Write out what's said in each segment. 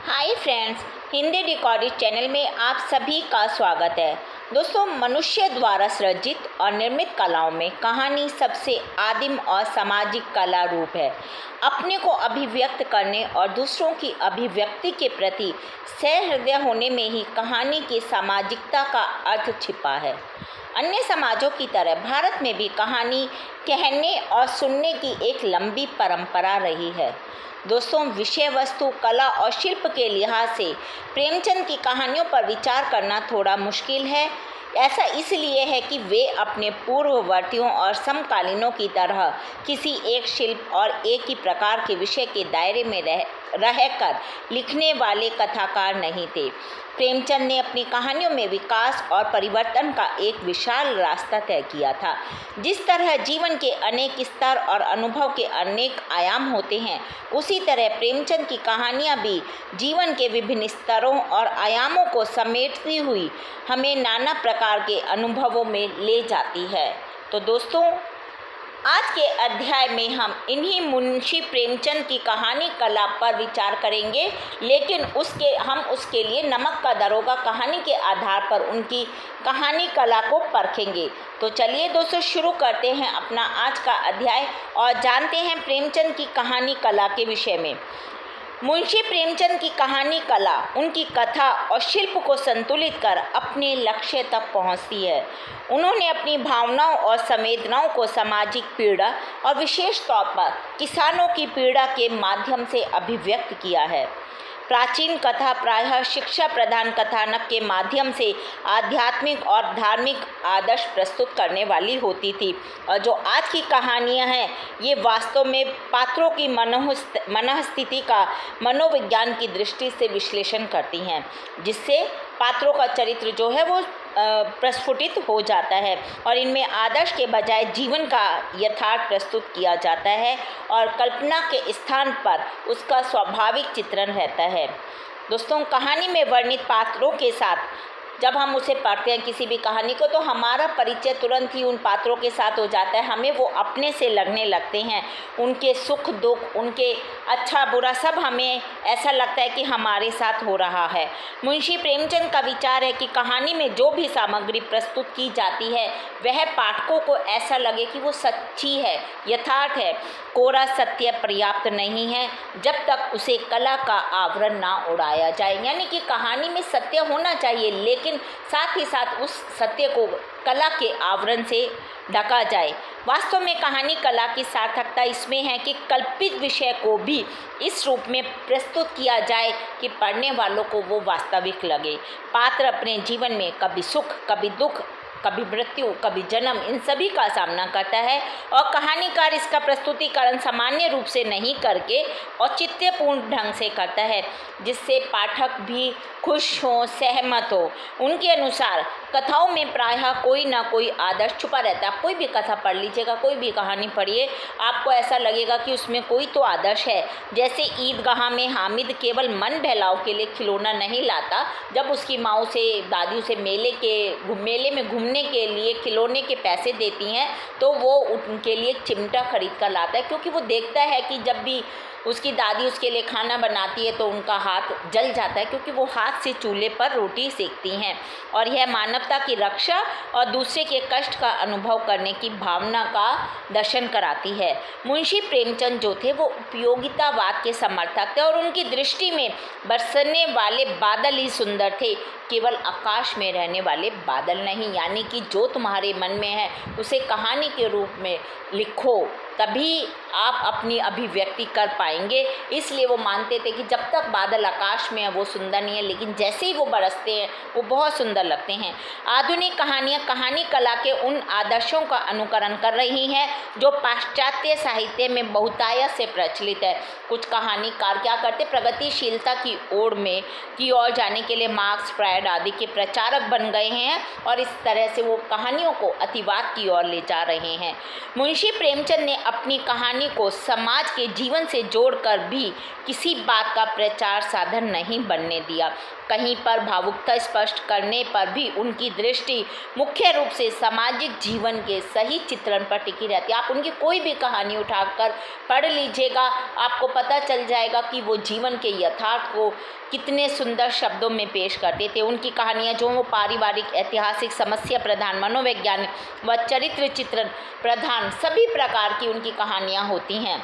Hi friends, Hindi डिकॉर्डिस channel में आप सभी का स्वागत है। दोस्तों, मनुष्य द्वारा सृजित और निर्मित कलाओं में कहानी सबसे आदिम और सामाजिक कला रूप है। अपने को अभिव्यक्त करने और दूसरों की अभिव्यक्ति के प्रति सहृदय होने में ही कहानी की सामाजिकता का अर्थ छिपा है। अन्य समाजों की तरह भारत में भी कहानी कहने और सुनने की एक लंबी परंपरा रही है। दोस्तों, विषय वस्तु, कला और शिल्प के लिहाज से प्रेमचंद की कहानियों पर विचार करना थोड़ा मुश्किल है। ऐसा इसलिए है कि वे अपने पूर्ववर्तियों और समकालीनों की तरह किसी एक शिल्प और एक ही प्रकार के विषय के दायरे में रहकर लिखने वाले कथाकार नहीं थे। प्रेमचंद ने अपनी कहानियों में विकास और परिवर्तन का एक विशाल रास्ता तय किया था। जिस तरह जीवन के अनेक स्तर और अनुभव के अनेक आयाम होते हैं, उसी तरह प्रेमचंद की कहानियाँ भी जीवन के विभिन्न स्तरों और आयामों को समेटती हुई हमें नाना प्रकार के अनुभवों में ले जाती है। तो दोस्तों, आज के अध्याय में हम इन्हीं मुंशी प्रेमचंद की कहानी कला पर विचार करेंगे, लेकिन हम उसके लिए नमक का दरोगा कहानी के आधार पर उनकी कहानी कला को परखेंगे। तो चलिए दोस्तों, शुरू करते हैं अपना आज का अध्याय और जानते हैं प्रेमचंद की कहानी कला के विषय में। मुंशी प्रेमचंद की कहानी कला उनकी कथा और शिल्प को संतुलित कर अपने लक्ष्य तक पहुंचती है। उन्होंने अपनी भावनाओं और संवेदनाओं को सामाजिक पीड़ा और विशेष तौर पर किसानों की पीड़ा के माध्यम से अभिव्यक्त किया है। प्राचीन कथा प्रायः शिक्षा प्रदान कथानक के माध्यम से आध्यात्मिक और धार्मिक आदर्श प्रस्तुत करने वाली होती थी, और जो आज की कहानियाँ हैं ये वास्तव में पात्रों की मनःस्थिति का मनोविज्ञान की दृष्टि से विश्लेषण करती हैं, जिससे पात्रों का चरित्र जो है वो प्रस्फुटित हो जाता है और इनमें आदर्श के बजाय जीवन का यथार्थ प्रस्तुत किया जाता है और कल्पना के स्थान पर उसका स्वाभाविक चित्रण रहता है। दोस्तों, कहानी में वर्णित पात्रों के साथ जब हम उसे पढ़ते हैं किसी भी कहानी को, तो हमारा परिचय तुरंत ही उन पात्रों के साथ हो जाता है। हमें वो अपने से लगने लगते हैं। उनके सुख दुख, उनके अच्छा बुरा सब हमें ऐसा लगता है कि हमारे साथ हो रहा है। मुंशी प्रेमचंद का विचार है कि कहानी में जो भी सामग्री प्रस्तुत की जाती है वह पाठकों को ऐसा लगे कि वो सच्ची है, यथार्थ है। कोरा सत्य पर्याप्त नहीं है जब तक उसे कला का आवरण ना उड़ाया जाए। यानी कि कहानी में सत्य होना चाहिए, लेकिन साथ ही साथ उस सत्य को कला के आवरण से ढका जाए। वास्तव में कहानी कला की सार्थकता इसमें है कि कल्पित विषय को भी इस रूप में प्रस्तुत किया जाए कि पढ़ने वालों को वो वास्तविक लगे। पात्र अपने जीवन में कभी सुख, कभी दुख, कभी मृत्यु, कभी जन्म, इन सभी का सामना करता है, और कहानीकार इसका प्रस्तुतिकरण सामान्य रूप से नहीं करके औचित्यपूर्ण ढंग से करता है, जिससे पाठक भी खुश हों, सहमत हो। उनके अनुसार कथाओं में प्रायः कोई ना कोई आदर्श छुपा रहता है। आप कोई भी कथा पढ़ लीजिएगा, कोई भी कहानी पढ़िए, आपको ऐसा लगेगा कि उसमें कोई तो आदर्श है। जैसे ईदगाह में हामिद केवल मन बहलाव के लिए खिलौना नहीं लाता, जब उसकी माँ से, दादियों से मेले में घूमने के लिए खिलौने के पैसे देती हैं, तो वो उनके लिए चिमटा खरीद कर लाता है, क्योंकि वो देखता है कि जब भी उसकी दादी उसके लिए खाना बनाती है तो उनका हाथ जल जाता है, क्योंकि वो हाथ से चूल्हे पर रोटी सेकती हैं। और यह मानवता की रक्षा और दूसरे के कष्ट का अनुभव करने की भावना का दर्शन कराती है। मुंशी प्रेमचंद जो थे वो उपयोगितावाद के समर्थक थे, और उनकी दृष्टि में बरसने वाले बादल ही सुंदर थे, केवल आकाश में रहने वाले बादल नहीं। यानी कि जो तुम्हारे मन में है उसे कहानी के रूप में लिखो, तभी आप अपनी अभिव्यक्ति कर पाएंगे। इसलिए वो मानते थे कि जब तक बादल आकाश में है वो सुंदर नहीं है, लेकिन जैसे ही वो बरसते हैं वो बहुत सुंदर लगते हैं। आधुनिक कहानियाँ कहानी कला के उन आदर्शों का अनुकरण कर रही हैं जो पाश्चात्य साहित्य में बहुतायत से प्रचलित है। कुछ कहानीकार क्या करते, प्रगतिशीलता की ओर जाने के लिए मार्क्स, फ्रायड सुसाइड आदि के प्रचारक बन गए हैं और इस तरह से वो कहानियों को अतिवाद की ओर ले जा रहे हैं। मुंशी प्रेमचंद ने अपनी कहानी को समाज के जीवन से जोड़कर भी किसी बात का प्रचार साधन नहीं बनने दिया। कहीं पर भावुकता स्पष्ट करने पर भी उनकी दृष्टि मुख्य रूप से सामाजिक जीवन के सही चित्रण पर टिकी रहती है। आप उनकी कोई भी कहानी उठाकर पढ़ लीजिएगा, आपको पता चल जाएगा कि वो जीवन के यथार्थ को कितने सुंदर शब्दों में पेश करते थे। उनकी कहानियाँ जो वो पारिवारिक, ऐतिहासिक, समस्या प्रधान, मनोवैज्ञानिक व चरित्र चित्रण प्रधान सभी प्रकार की उनकी कहानियाँ होती हैं।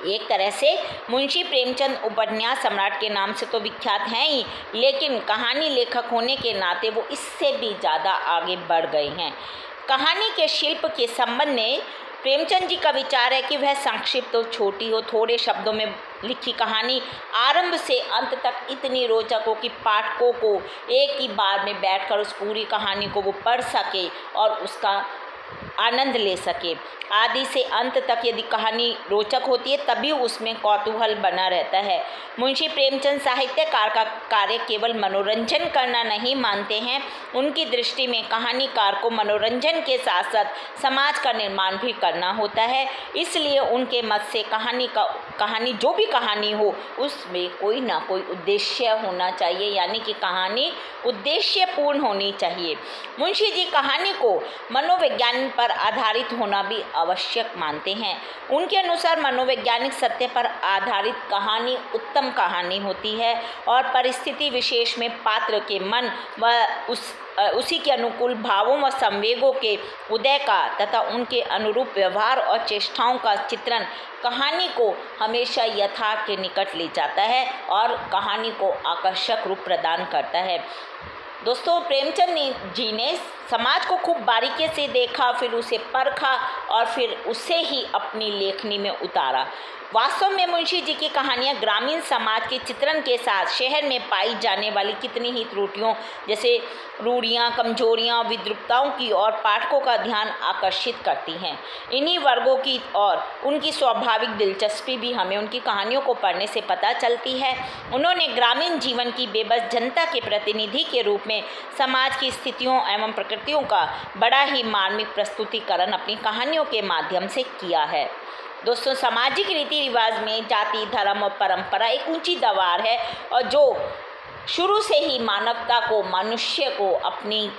एक तरह से मुंशी प्रेमचंद उपन्यास सम्राट के नाम से तो विख्यात हैं ही, लेकिन कहानी लेखक होने के नाते वो इससे भी ज़्यादा आगे बढ़ गए हैं। कहानी के शिल्प के संबंध में प्रेमचंद जी का विचार है कि वह संक्षिप्त हो, छोटी हो, थोड़े शब्दों में लिखी कहानी आरंभ से अंत तक इतनी रोचक हो कि पाठकों को एक ही बार में बैठकर उस पूरी कहानी को वो पढ़ सके और उसका आनंद ले सके। आदि से अंत तक यदि कहानी रोचक होती है तभी उसमें कौतूहल बना रहता है। मुंशी प्रेमचंद साहित्यकार का कार्य केवल मनोरंजन करना नहीं मानते हैं। उनकी दृष्टि में कहानीकार को मनोरंजन के साथ साथ समाज का निर्माण भी करना होता है। इसलिए उनके मत से कहानी जो भी कहानी हो उसमें कोई ना कोई उद्देश्य होना चाहिए, यानी कि कहानी उद्देश्यपूर्ण होनी चाहिए। मुंशी जी कहानी को मनोविज्ञान पर आधारित होना भी आवश्यक मानते हैं। उनके अनुसार मनोवैज्ञानिक सत्य पर आधारित कहानी उत्तम कहानी होती है और परिस्थिति विशेष में पात्र के मन व उसी के अनुकूल भावों व संवेगों के उदय का तथा उनके अनुरूप व्यवहार और चेष्टाओं का चित्रण कहानी को हमेशा यथार्थ के निकट ले जाता है और कहानी को आकर्षक रूप प्रदान करता है। दोस्तों, प्रेमचंद जी ने समाज को खूब बारीकी से देखा, फिर उसे परखा और फिर उसे ही अपनी लेखनी में उतारा। वास्तव में मुंशी जी की कहानियाँ ग्रामीण समाज के चित्रण के साथ शहर में पाई जाने वाली कितनी ही त्रुटियों जैसे रूढ़ियाँ, कमजोरियाँ, विद्रूपताओं की ओर पाठकों का ध्यान आकर्षित करती हैं। इन्हीं वर्गों की और उनकी स्वाभाविक दिलचस्पी भी हमें उनकी कहानियों को पढ़ने से पता चलती है। उन्होंने ग्रामीण जीवन की बेबस जनता के प्रतिनिधि के रूप में समाज की स्थितियों एवं प्रकृतियों का बड़ा ही मार्मिक प्रस्तुतिकरण अपनी कहानियों के माध्यम से किया है। दोस्तों, सामाजिक रीति रिवाज में जाति, धर्म और परंपरा एक ऊंची दीवार है और जो शुरू से ही मानवता को, मनुष्य को अपनी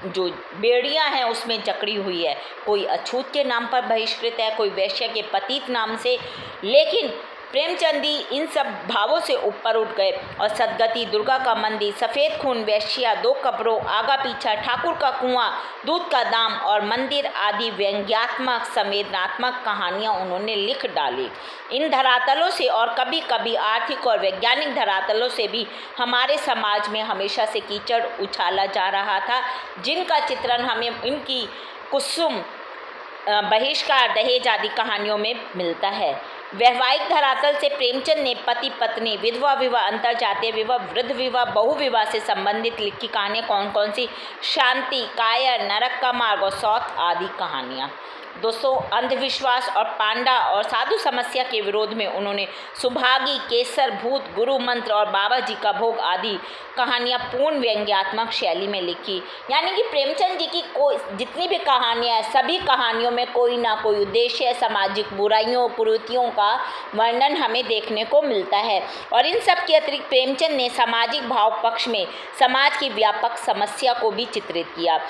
जो बेड़ियां हैं उसमें जकड़ी हुई है। कोई अछूत के नाम पर बहिष्कृत है, कोई वैश्य के पतित नाम से, लेकिन प्रेमचंद जी इन सब भावों से ऊपर उठ गए और सदगति, दुर्गा का मंदिर, सफ़ेद खून, वेश्या, दो कब्रों, आगा पीछा, ठाकुर का कुआं, दूध का दाम और मंदिर आदि व्यंग्यात्मक, संवेदनात्मक कहानियाँ उन्होंने लिख डाली। इन धरातलों से और कभी कभी आर्थिक और वैज्ञानिक धरातलों से भी हमारे समाज में हमेशा से कीचड़ उछाला जा रहा था, जिनका चित्रण हमें इनकी कुसुम, बहिष्कार, दहेज आदि कहानियों में मिलता है। वैवाहिक धरातल से प्रेमचंद ने पति पत्नी, विधवा विवाह, अंतरजातीय विवाह, वृद्ध विवाह, बहु विवाह से संबंधित लिखी कहानियाँ कौन कौन सी? शांति, कायर, नरक का मार्ग और सौत आदि कहानियाँ। दोस्तों, अंधविश्वास और पांडा और साधु समस्या के विरोध में उन्होंने सुभागी, केसर, भूत, गुरु मंत्र और बाबा जी का भोग आदि कहानियाँ पूर्ण व्यंग्यात्मक शैली में लिखी। यानी कि प्रेमचंद जी की जितनी भी कहानियाँ हैं, सभी कहानियों में कोई ना कोई उद्देश्य, सामाजिक बुराइयों, कुरीतियों का वर्णन हमें देखने को मिलता है। और इन सब के अतिरिक्त प्रेमचंद ने सामाजिक भाव पक्ष में समाज की व्यापक समस्या को भी चित्रित किया।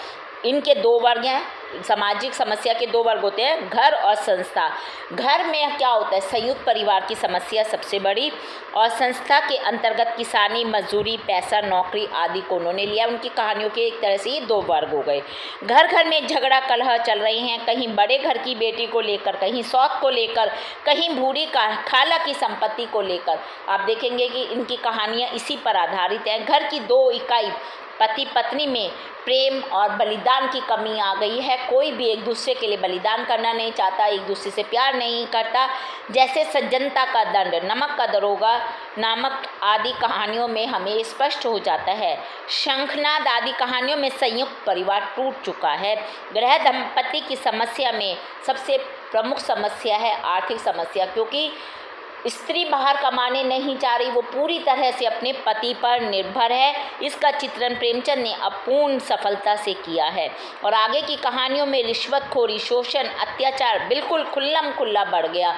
इनके दो वर्ग हैं, सामाजिक समस्या के दो वर्ग होते हैं, घर और संस्था। घर में क्या होता है? संयुक्त परिवार की समस्या सबसे बड़ी, और संस्था के अंतर्गत किसानी, मजदूरी, पैसा, नौकरी आदि को उन्होंने लिया। उनकी कहानियों के एक तरह से ये दो वर्ग हो गए। घर घर में झगड़ा कलह चल रहे हैं, कहीं बड़े घर की बेटी को लेकर, कहीं सौत को लेकर, कहीं बूढ़ी खाला की संपत्ति को लेकर। आप देखेंगे कि इनकी कहानियाँ इसी पर आधारित हैं। घर की दो इकाई पति पत्नी में प्रेम और बलिदान की कमी आ गई है। कोई भी एक दूसरे के लिए बलिदान करना नहीं चाहता, एक दूसरे से प्यार नहीं करता। जैसे सज्जनता का दंड, नमक का दरोगा नामक आदि कहानियों में हमें स्पष्ट हो जाता है। शंखनाद आदि कहानियों में संयुक्त परिवार टूट चुका है। गृह दंपति की समस्या में सबसे प्रमुख समस्या है आर्थिक समस्या, क्योंकि स्त्री बाहर कमाने नहीं जा रही, वो पूरी तरह से अपने पति पर निर्भर है। इसका चित्रण प्रेमचंद ने अपूर्ण सफलता से किया है और आगे की कहानियों में रिश्वतखोरी, शोषण, अत्याचार बिल्कुल खुल्लम खुल्ला बढ़ गया।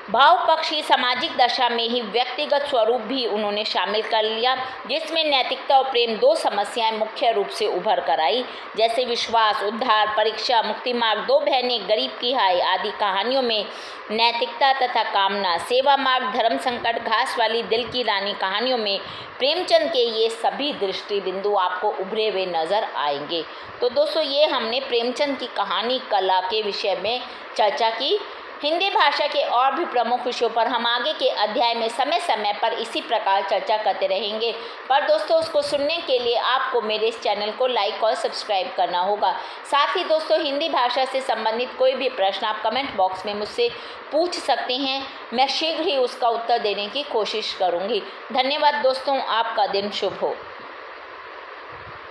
भाव पक्ष की सामाजिक दशा में ही व्यक्तिगत स्वरूप भी उन्होंने शामिल कर लिया, जिसमें नैतिकता और प्रेम दो समस्याएं मुख्य रूप से उभर कर आई, जैसे विश्वास, उद्धार, परीक्षा, मुक्ति मार्ग, दो बहनें, गरीब की हाय आदि कहानियों में नैतिकता तथा कामना, सेवा मार्ग, धर्म संकट, घास वाली दिल की रानी कहानियों में प्रेमचंद के ये सभी दृष्टि बिंदु आपको उभरे हुए नजर आएंगे। तो दोस्तों, ये हमने प्रेमचंद की कहानी कला के विषय में चर्चा की। हिंदी भाषा के और भी प्रमुख विषयों पर हम आगे के अध्याय में समय समय पर इसी प्रकार चर्चा करते रहेंगे। पर दोस्तों, उसको सुनने के लिए आपको मेरे इस चैनल को लाइक और सब्सक्राइब करना होगा। साथ ही दोस्तों, हिंदी भाषा से संबंधित कोई भी प्रश्न आप कमेंट बॉक्स में मुझसे पूछ सकते हैं। मैं शीघ्र ही उसका उत्तर देने की कोशिश करूँगी। धन्यवाद दोस्तों, आपका दिन शुभ हो।